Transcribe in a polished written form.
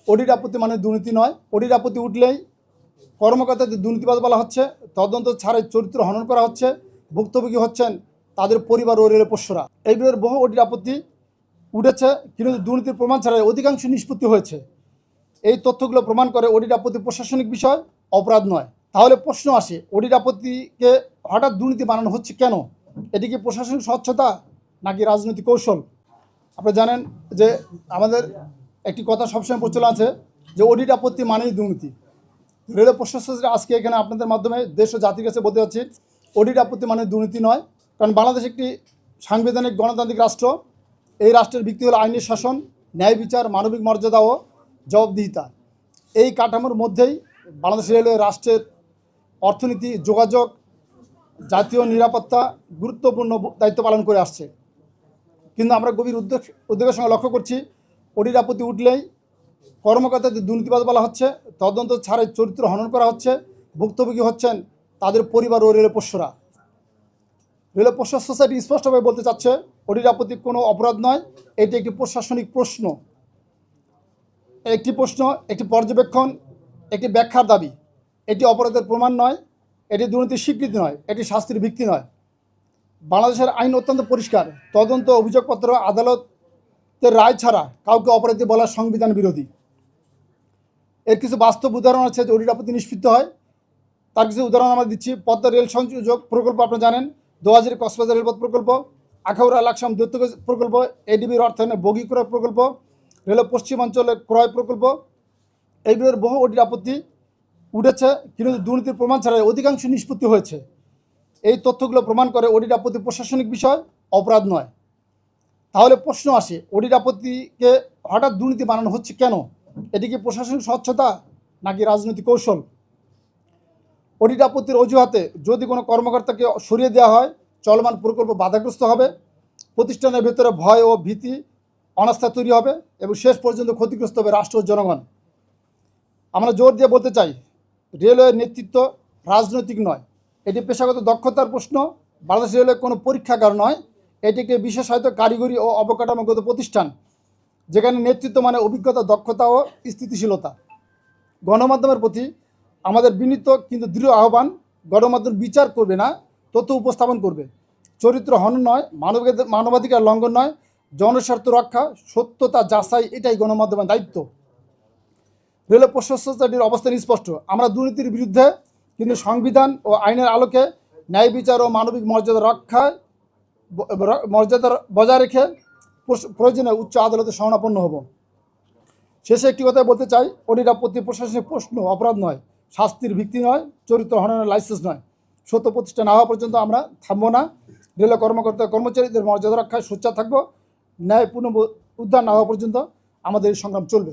Audit আপত্তি মানে দুর্নীতি নয়। অডিট আপত্তি উঠলেই কর্মকর্তাদের দুর্নীতিবাজ বলা হচ্ছে, তদন্ত ছাড়াই চরিত্র হনন করা হচ্ছে, ভুক্তভোগী হচ্ছেন তাদের পরিবার ও রেলের পোষ্যরা। এইগুলোর বহু অডিট আপত্তি উঠেছে, কিন্তু দুর্নীতির প্রমাণ ছাড়াই অধিকাংশ নিষ্পত্তি হয়েছে। এই তথ্যগুলো প্রমাণ করে অডিট আপত্তি প্রশাসনিক বিষয়, অপরাধ নয়। তাহলে প্রশ্ন আসে, অডিট আপত্তিকে হঠাৎ দুর্নীতি বানানো হচ্ছে কেন? এটি কি প্রশাসনিক স্বচ্ছতা নাকি রাজনৈতিক কৌশল? আপনারা জানেন যে আমাদের একটি কথা সবসময় প্রচলন আছে যে অডিট আপত্তি মানেই দুর্নীতি। রেলের প্রশাসন আজকে এখানে আপনাদের মাধ্যমে দেশ ও জাতির কাছে বলতে যাচ্ছি, অডিট আপত্তি মানে দুর্নীতি নয়। কারণ বাংলাদেশ একটি সাংবিধানিক গণতান্ত্রিক রাষ্ট্র। এই রাষ্ট্রের ভিত্তি হলো আইনের শাসন, ন্যায় বিচার, মানবিক মর্যাদা ও জবাবদিহিতা। এই কাঠামোর মধ্যেই বাংলাদেশ রেলওয়ে রাষ্ট্রের অর্থনীতি, যোগাযোগ, জাতীয় নিরাপত্তা গুরুত্বপূর্ণ দায়িত্ব পালন করে আসছে। কিন্তু আমরা গভীর উদ্বেগের সঙ্গে লক্ষ্য করছি, অডিট আপত্তি উঠলেই কর্মকর্তাদের দুর্নীতিবাজ বলা হচ্ছে, তদন্ত ছাড়াই চরিত্র হনন করা হচ্ছে, ভুক্তভোগী হচ্ছেন তাদের পরিবার ও রেলের পোষ্যরা। রেলের পোষ্য সোসাইটি স্পষ্টভাবে বলতে চাচ্ছে, অডিট আপত্তি কোনো অপরাধ নয়, এটি একটি প্রশাসনিক প্রশ্ন। একটি প্রশ্ন, একটি পর্যবেক্ষণ, একটি ব্যাখ্যার দাবি। এটি অপরাধের প্রমাণ নয়, এটি দুর্নীতির স্বীকৃতি নয়, এটি শাস্তির ভিত্তি নয়। বাংলাদেশের আইন অত্যন্ত পরিষ্কার, তদন্ত অভিযোগপত্র আদালতের রায় ছাড়া কাউকে অপরাধী বলা সংবিধান বিরোধী। এর কিছু বাস্তব উদাহরণ আছে যে অডিট আপত্তি নিষ্পত্তি হয়, তার কিছু উদাহরণ আমরা দিচ্ছি। পদ্মা রেল সংযোগ প্রকল্প আপনারা জানেন, দোহাজারি কক্সবাজার রেলপথ প্রকল্প, আখাউড়া লাকসাম দৈত্য প্রকল্প, এডিবির অর্থায়নে বগি ক্রয় প্রকল্প, রেলের পশ্চিমাঞ্চলের ক্রয় প্রকল্প। এইগুলোর বহু অডিট আপত্তি উঠেছে, কিন্তু দুর্নীতির প্রমাণ ছাড়াই অধিকাংশ নিষ্পত্তি হয়েছে। এই তথ্যগুলো প্রমাণ করে অডিট আপত্তি প্রশাসনিক বিষয়, অপরাধ নয়। তাহলে প্রশ্ন আসে, অডিট আপত্তিকে হঠাৎ দুর্নীতি বানানো হচ্ছে কেন? এটি কি প্রশাসনিক স্বচ্ছতা নাকি রাজনৈতিক কৌশল? অডিট আপত্তির অজুহাতে যদি কোনো কর্মকর্তাকে সরিয়ে দেওয়া হয়, চলমান প্রকল্প বাধাগ্রস্ত হবে, প্রতিষ্ঠানের ভেতরে ভয় ও ভীতি, অনাস্থা তৈরি হবে এবং শেষ পর্যন্ত ক্ষতিগ্রস্ত হবে রাষ্ট্র ও জনগণ। আমরা জোর দিয়ে বলতে চাই, রেলওয়ের নেতৃত্ব রাজনৈতিক নয়, এটি পেশাগত দক্ষতার প্রশ্ন। বাংলাদেশ রেলওয়ে কোনো পরীক্ষাগার নয়, এটি একটি বিশেষায়িত কারিগরি ও অবকাঠামোগত প্রতিষ্ঠান, যেখানে নেতৃত্ব মানে অভিজ্ঞতা, দক্ষতা ও স্থিতিশীলতা। গণমাধ্যমের প্রতি আমাদের বিনীত কিন্তু দৃঢ় আহ্বান, গণমাধ্যম বিচার করবে না, তথ্য উপস্থাপন করবে। চরিত্র হনন নয়, মানবাধিকার লঙ্ঘন নয়, জনস্বার্থ রক্ষা, সত্যতা যাচাই, এটাই গণমাধ্যমের দায়িত্ব। রেল প্রশাসন সোসাইটির অবস্থান স্পষ্ট, আমরা দুর্নীতির বিরুদ্ধে, কিন্তু সংবিধান ও আইনের আলোকে ন্যায় বিচার ও মানবিক মর্যাদা বজায় রেখে প্রয়োজনে উচ্চ আদালতে শরণাপন্ন হব। শেষে একটি কথাই বলতে চাই, অডিট আপত্তি প্রশাসনিক প্রশ্ন, অপরাধ নয়, শাস্তির ভিত্তি নয়, চরিত্র হননের লাইসেন্স নয়। সত্য প্রতিষ্ঠা না হওয়া পর্যন্ত আমরা থামবো না। রেল কর্মকর্তা কর্মচারীদের মর্যাদা রক্ষায় সোচ্চার থাকবো। ন্যায় পুনঃ উদ্ধার না হওয়া পর্যন্ত আমাদের এই সংগ্রাম চলবে।